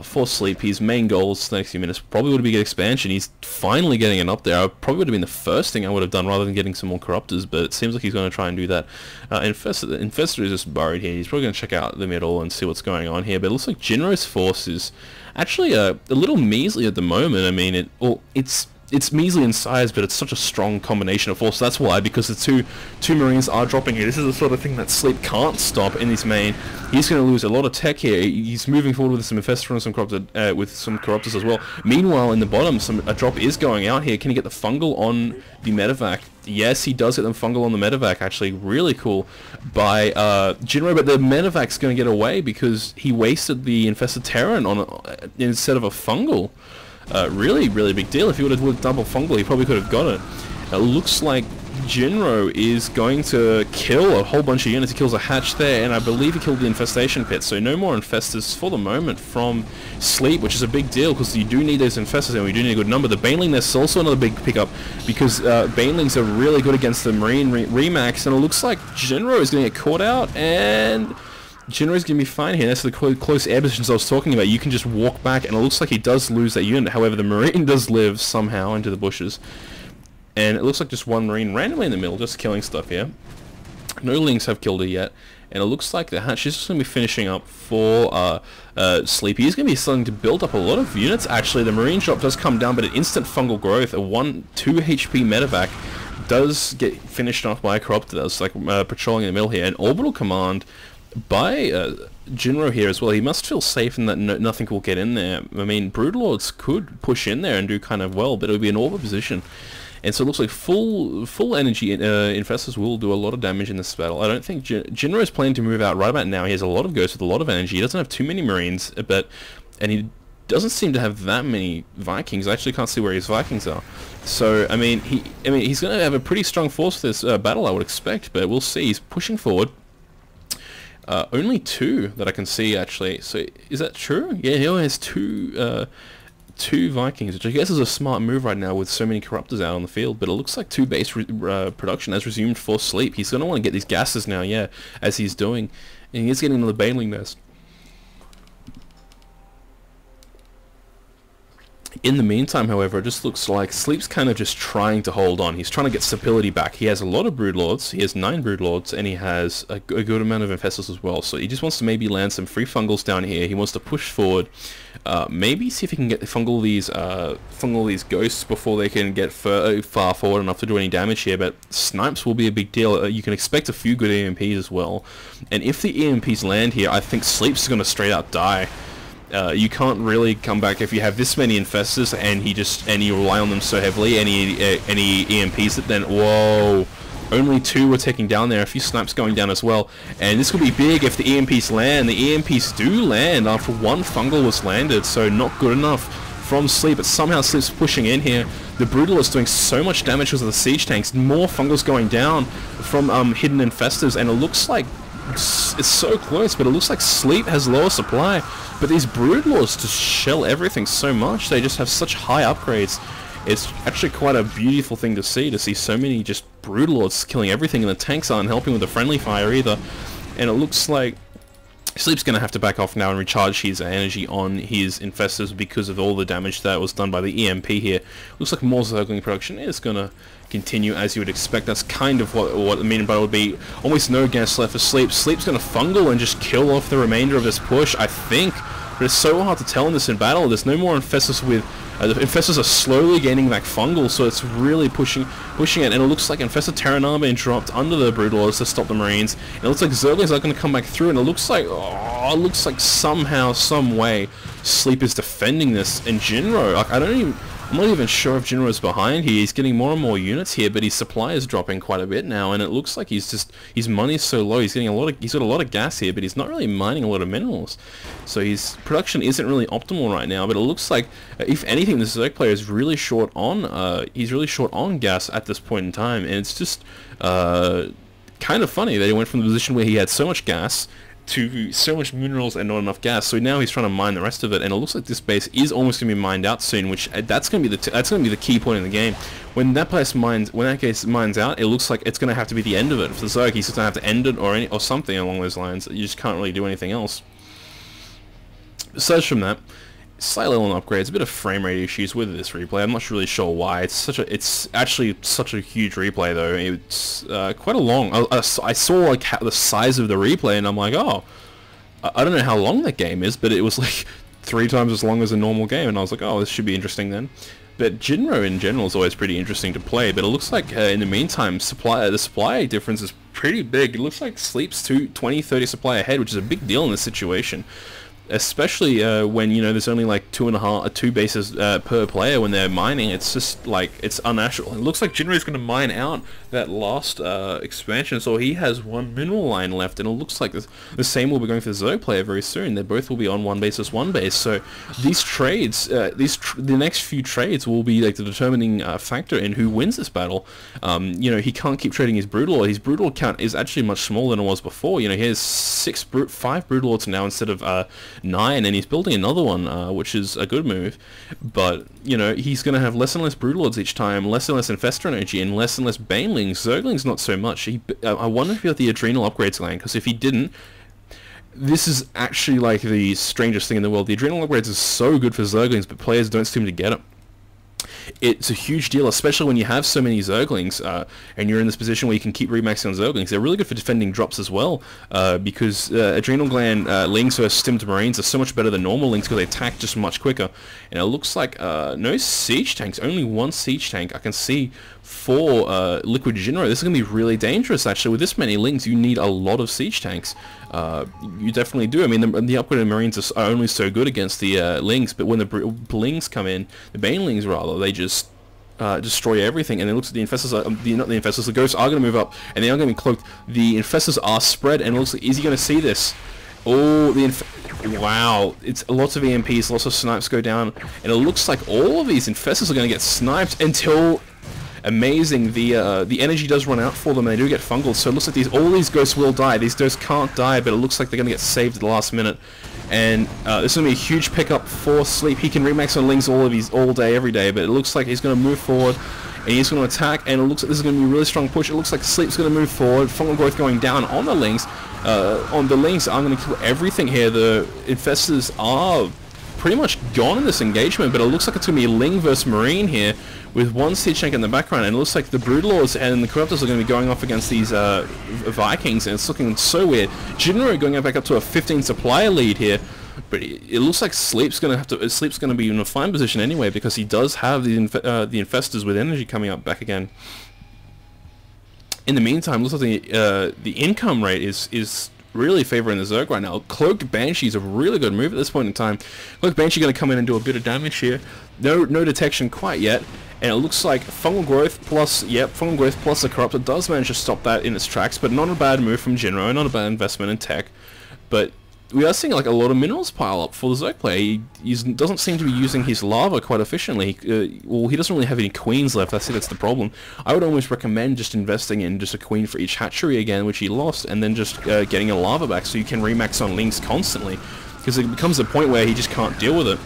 for Sleep. His main goals the next few minutes probably would be get expansion. He's finally getting it up there. I probably would have been the first thing I would have done rather than getting some more Corruptors, but it seems like he's going to try and do that. Infestor is just buried here. He's probably going to check out the middle and see what's going on here, but it looks like Jinro's force is actually a little measly at the moment. I mean, it's measly in size, but it's such a strong combination of force. That's why, because the two Marines are dropping here. This is the sort of thing that Sleep can't stop in his main. He's going to lose a lot of tech here. He's moving forward with some Infestor and some Corruptors as well. Meanwhile, in the bottom, a drop is going out here. Can he get the Fungal on the Medevac? Yes, he does get the Fungal on the Medevac, actually. Really cool by Jinro, but the Medevac's going to get away because he wasted the Infested Terran on instead of a Fungal. Really big deal. If he would have double Fungal, he probably could have got it. It looks like Jinro is going to kill a whole bunch of units. He kills a hatch there, and I believe he killed the Infestation Pit, so no more Infestors for the moment from Sleep, which is a big deal, because you do need those Infestors, and we do need a good number. The Baneling nest is also another big pickup, because Banelings are really good against the Marine Remax, and it looks like Jinro is going to get caught out, and Jinro's going to be fine here. That's the close air positions I was talking about. You can just walk back, and it looks like he does lose that unit. However, the Marine does live somehow into the bushes. And it looks like just one Marine randomly in the middle, just killing stuff here. No Lings have killed her yet. And it looks like the hatch is just going to be finishing up for Sleepy. He's going to be starting to build up a lot of units. Actually, the Marine drop does come down, but an instant fungal growth, a 2 HP medevac, does get finished off by a Corruptor that's like patrolling in the middle here. An orbital command by Jinro here as well. He must feel safe in that nothing will get in there. I mean, Broodlords could push in there and do kind of well, but it would be an orbit position. And so it looks like full energy Infestors will do a lot of damage in this battle. I don't think Jinro is planning to move out right about now. He has a lot of ghosts with a lot of energy. He doesn't have too many Marines, and he doesn't seem to have that many Vikings. I actually can't see where his Vikings are. So I mean, he's going to have a pretty strong force for this battle, I would expect. But we'll see. He's pushing forward. Only 2 that I can see, actually. So is that true? Yeah, he only has 2 Vikings, which I guess is a smart move right now with so many Corruptors out on the field. But it looks like 2 base production has resumed for Sleep. He's going to want to get these gases now, yeah, as he's doing. And he is getting another Baneling nest. In the meantime, however, it just looks like Sleep's kind of just trying to hold on. He's trying to get stability back. He has a lot of Broodlords. He has 9 Broodlords, and he has a good amount of Infestors as well. So he just wants to maybe land some free Fungals down here. He wants to push forward. Maybe see if he can get fungal these ghosts before they can get far forward enough to do any damage here. But snipes will be a big deal. You can expect a few good EMPs as well. And if the EMPs land here, I think Sleep's going to straight out die. You can't really come back if you have this many Infestors and you rely on them so heavily. Any EMPs, then whoa, only 2 were taking down there. A few snipes going down as well, and this could be big if the EMPs land. The EMPs do land after 1 fungal was landed, so not good enough from Sleep. But somehow Sleep's pushing in here. The Brutal is doing so much damage because of the siege tanks. More fungals going down from hidden Infestors, and it looks like it's so close, but it looks like Sleep has lower supply. But these Broodlords just shell everything so much. They just have such high upgrades. It's actually quite a beautiful thing to see so many just Broodlords killing everything, and the tanks aren't helping with the friendly fire either. And it looks like Sleep's going to have to back off now and recharge his energy on his Infestors because of all the damage that was done by the EMP here. Looks like more circling production is going to continue as you would expect. That's kind of what I mean by it would be almost no gas left for Sleep. Sleep's going to fungal and just kill off the remainder of this push, I think. But it's so hard to tell in this battle. There's no more Infestors with... the Infestors are slowly gaining back fungal, so it's really pushing it. And it looks like Infested Terran are being dropped under the Broodlords to stop the Marines. And it looks like Zerglings are going to come back through, and it looks like somehow, some way, Sleep is defending this. And Jinro, like, I'm not even sure if Jinro is behind here. He's getting more and more units here, but his supply is dropping quite a bit now, and it looks like his money's so low. He's got a lot of gas here, but he's not really mining a lot of minerals. So his production isn't really optimal right now. But it looks like, if anything, the Zerg player is really short on. He's really short on gas at this point in time, and it's just kind of funny that he went from the position where he had so much gas to so much minerals and not enough gas. So now he's trying to mine the rest of it, and it looks like this base is almost going to be mined out soon, which that's going to be the key point in the game. When that case mines out, it looks like it's going to have to be the end of it for the Zerg. He's just going to have to end it or something along those lines. You just can't really do anything else. aside from that, slightly on upgrades, a bit of frame rate issues with this replay. I'm not really sure why. It's actually such a huge replay though. It's quite a long. I saw like the size of the replay, and I'm like, oh, I don't know how long that game is, but it was like 3 times as long as a normal game, and I was like, oh, this should be interesting then. But Jinro in general is always pretty interesting to play, but it looks like in the meantime, the supply difference is pretty big. It looks like Sleep's 20-30 supply ahead, which is a big deal in this situation. Especially when, you know, there's only like 2 bases per player when they're mining. It's just like, it's unnatural. It looks like Jinro's going to mine out that last expansion, so he has 1 mineral line left, and it looks like the same will be going for the Zerg player very soon. They both will be on 1 basis 1 base, so these trades, the next few trades will be like the determining factor in who wins this battle. You know, he can't keep trading his Brood Lord. His Brood Lord count is actually much smaller than it was before. You know, he has 5 Brood Lords now instead of 9, and he's building another one, which is a good move. But, you know, he's going to have less and less Brood Lords each time, less and less Infestor energy, and less Banelings. Zerglings not so much. I wonder if he got the Adrenal upgrades going, because if he didn't, this is actually like the strangest thing in the world. The Adrenal upgrades is so good for Zerglings, but players don't seem to get it. It's a huge deal, especially when you have so many Zerglings, and you're in this position where you can keep remaxing on Zerglings. They're really good for defending drops as well, because Adrenal Gland Lings versus Stimmed Marines are so much better than normal Lings because they attack just much quicker. And it looks like no Siege Tanks, only 1 Siege Tank. I can see 4 LiquidJinro. This is going to be really dangerous, actually. With this many Lings, you need a lot of Siege Tanks. You definitely do. I mean, the upgraded Marines are only so good against the Lings, but when the Blings come in, the Banelings rather, they just destroy everything. And it looks like the Infestors are, not the Infestors, the Ghosts are going to move up, and they are going to be cloaked. The Infestors are spread, and it looks like, is he going to see this? Oh, wow, it's lots of EMPs, lots of snipes go down, and it looks like all of these Infestors are going to get sniped until... Amazing, the energy does run out for them, and they do get fungal, so it looks like all these ghosts will die. These ghosts can't die, but it looks like they're going to get saved at the last minute. And this is going to be a huge pickup for Sleep. He can remax on Lings all day, every day, but it looks like he's going to move forward, and he's going to attack, and it looks like this is going to be a really strong push. It looks like Sleep's going to move forward, fungal growth going down on the Lings. On the Lings, I'm going to kill everything here. The Infestors are pretty much gone in this engagement, but it looks like it's going to be Ling versus Marine here, with 1 Siege Tank in the background, and it looks like the Brood Lords and the Corruptors are going to be going off against these Vikings, and it's looking so weird. Jinro going back up to a 15 supplier lead here, but it looks like Sleep's going to be in a fine position anyway, because he does have the Infestors with energy coming up back again. In the meantime, looks like the income rate is really favoring the Zerg right now. Cloak Banshee is a really good move at this point in time. Cloak Banshee going to come in and do a bit of damage here. No detection quite yet. And it looks like Fungal Growth plus, Fungal Growth plus the Corruptor does manage to stop that in its tracks, but not a bad move from Jinro, not a bad investment in tech. But we are seeing like a lot of minerals pile up for the Zerg player. He doesn't seem to be using his lava quite efficiently. Well, he doesn't really have any queens left. That's the problem. I would almost recommend just investing in just a queen for each hatchery again, which he lost, and then just getting a lava back so you can remax on Lings constantly, because it becomes a point where he just can't deal with it.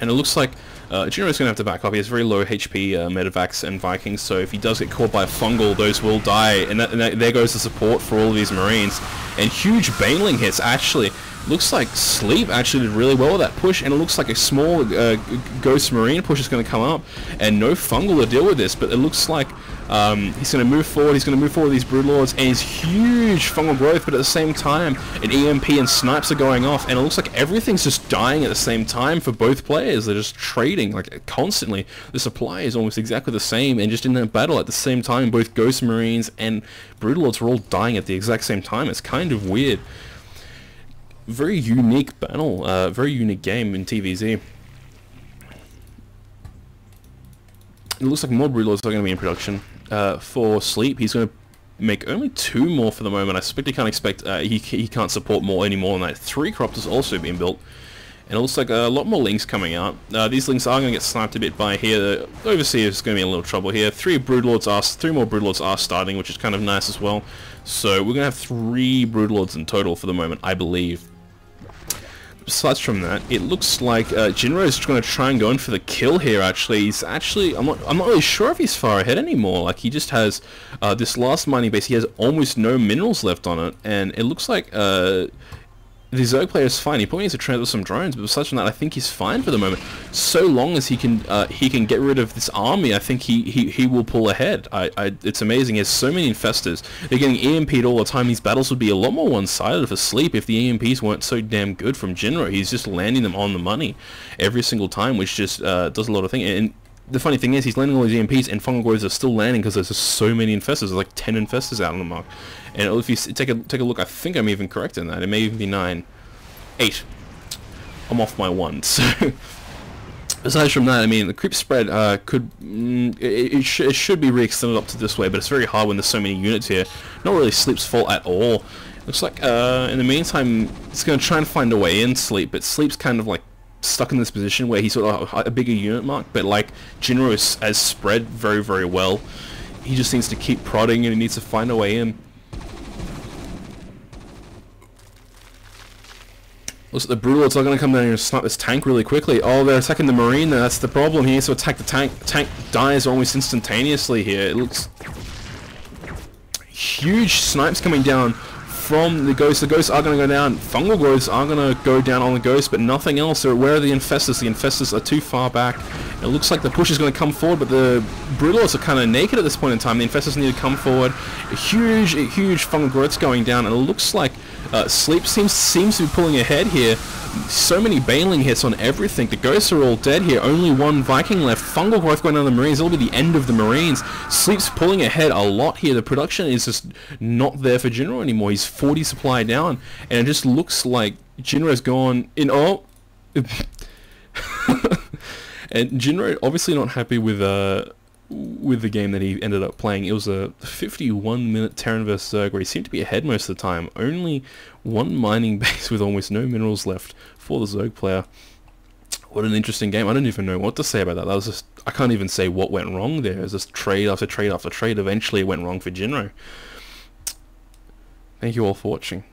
And it looks like Jinro's going to have to back up. He has very low HP Medivacs and Vikings, so if he does get caught by a fungal, those will die, and there goes the support for all of these Marines. And huge Baneling hits, actually. Looks like Sleep actually did really well with that push, and it looks like a small Ghost Marine push is going to come up, and no fungal to deal with this, but it looks like he's going to move forward. He's going to move forward with these Brood Lords, and his huge fungal growth, but at the same time, an EMP and snipes are going off, and it looks like everything's just dying at the same time for both players. They're just trading like constantly. The supply is almost exactly the same, and just in that battle at the same time, both Ghost Marines and Brood Lords were all dying at the exact same time. It's kind of weird. Very unique battle, very unique game in TVZ. It looks like more Brood Lords are going to be in production. For Sleep, he's going to make only 2 more for the moment. I suspect he can't support any more than that. 3 Corruptors also being built, and it looks like a lot more Lings coming out. These Lings are going to get sniped a bit by here. The Overseer is going to be in a little trouble here. 3 more Brood Lords are starting, which is kind of nice as well. So we're going to have 3 Brood Lords in total for the moment, I believe. Besides from that, it looks like Jinro is going to try and go in for the kill here. Actually, I'm not really sure if he's far ahead anymore. Like, he just has this last mining base. He has almost no minerals left on it, and it looks like the Zerg player is fine. He probably needs to transfer some drones, but besides from that, I think he's fine for the moment. So long as he can get rid of this army, I think he will pull ahead. It's amazing. He has so many infestors. They're getting EMP'd all the time. These battles would be a lot more one-sided for Sleep if the EMPs weren't so damn good from Jinro. He's just landing them on the money every single time, which just does a lot of things. And the funny thing is, he's landing all these EMPs, and fungal growths are still landing because there's just so many infestors. There's like 10 infestors out on the mark. And if you take a look, I think I'm even correct in that. It may even be 9, 8. I'm off my 1. So aside from that, I mean, the creep spread it should be re-extended up to this way, but it's very hard when there's so many units here. Not really Sleep's fault at all. Looks like in the meantime, it's going to try and find a way in Sleep, but Sleep's kind of like stuck in this position where he's sort of a bigger unit mark, but like Jinro has spread very, very well. He just needs to keep prodding, and he needs to find a way in. Looks like the Brutalords are going to come down here and snipe this tank really quickly. Oh, they're attacking the Marine there. That's the problem. He needs to attack the tank. Tank dies almost instantaneously here. It looks huge snipes coming down from the Ghosts. The Ghosts are going to go down. Fungal growths are going to go down on the Ghosts, but nothing else. Where are the Infestors? The Infestors are too far back. It looks like the push is going to come forward, but the Brutalords are kind of naked at this point in time. The Infestors need to come forward. Huge fungal growths going down, and it looks like Sleep seems to be pulling ahead here. So many Baneling hits on everything. The Ghosts are all dead here. Only one Viking left. Fungal growth going down the Marines. It'll be the end of the Marines. Sleep's pulling ahead a lot here. The production is just not there for Jinro anymore. He's 40 supply down, and it just looks like Jinro's gone in. Oh, and Jinro obviously not happy with the game that he ended up playing. It was a 51-minute Terran vs Zerg where he seemed to be ahead most of the time. Only one mining base with almost no minerals left for the Zerg player. What an interesting game. I don't even know what to say about that. That was just, I can't even say what went wrong there. It was just trade after trade after trade. Eventually it went wrong for Jinro. Thank you all for watching.